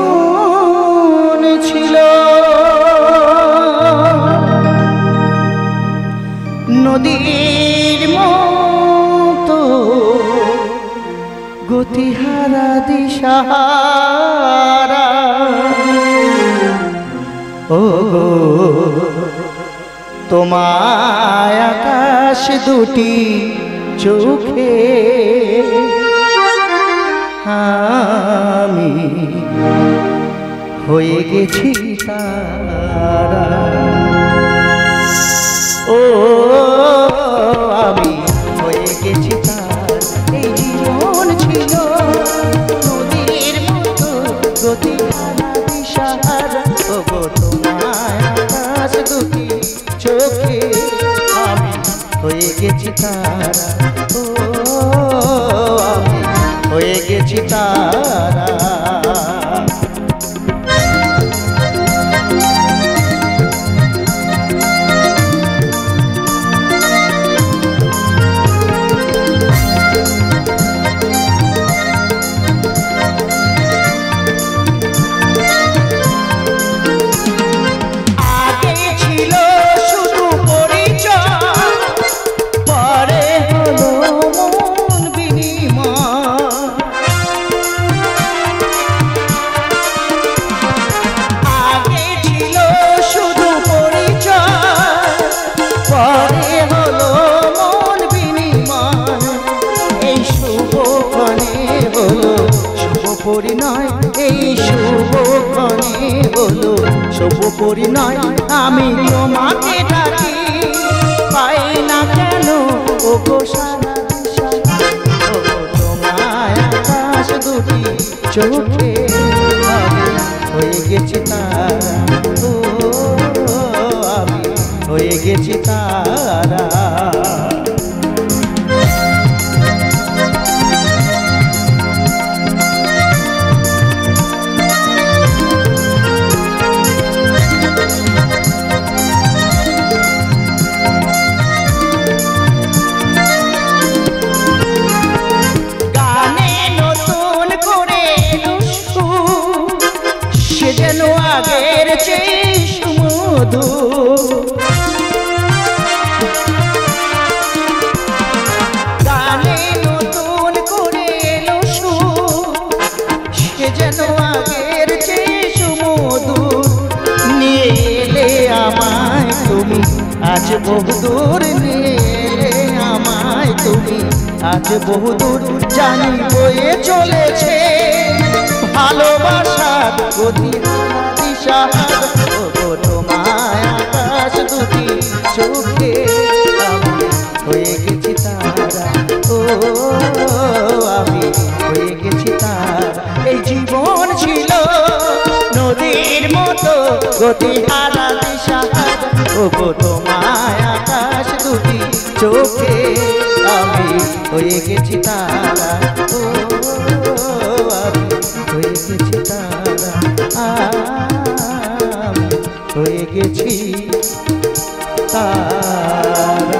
জীবন ছিল নদীর মতো গতিহারা দিশাহারা ও তোমায় আকাশ দুটি চোখে আমি হয়ে গেছি তারা ও আমি হয়ে গেছি তার এই জীবন ছিল নদীর মতো গতিহারা দিশাহারা ও তোমায় আকাশ দুটি চোখে আমি হয়ে গেছি তারা ও আমি হয়ে গেছি তারা পরিণয় এই শুভক্ষণে হলো শুভ পরিণয় আমি তোমাকে ডাকি পাই না কেন ও গো সারা দিশা ও তোমায় আকাশ দুটি চোখে আমি হয়ে গেছি তারা ও আমি হয়ে গেছি তারা যেন আগের চেয়ে সুমধুর গানে নতুন করে এলো সুর সে যেন আগের চেয়ে সুমধুর নিয়ে এলে আমায় তুমি আজ বহুদূর নিয়ে এলে আমায় তুমি আজ বহুদূর জানি বয়ে চলেছে ভালোবাসার গতিহারা দিশাহারা ও তোমায় আকাশ দুটি চোখে আমি হয়ে গেছি তারা ও আমি হয়ে গেছি তারা এই জীবন ছিল নদীর মতো গতিহারা দিশাহারা ও তোমায় আকাশ দুটি চোখে আমি হয়ে গেছি তারা ও আমি হয়ে গেছি তারা আমি হয়ে গেছি তারা।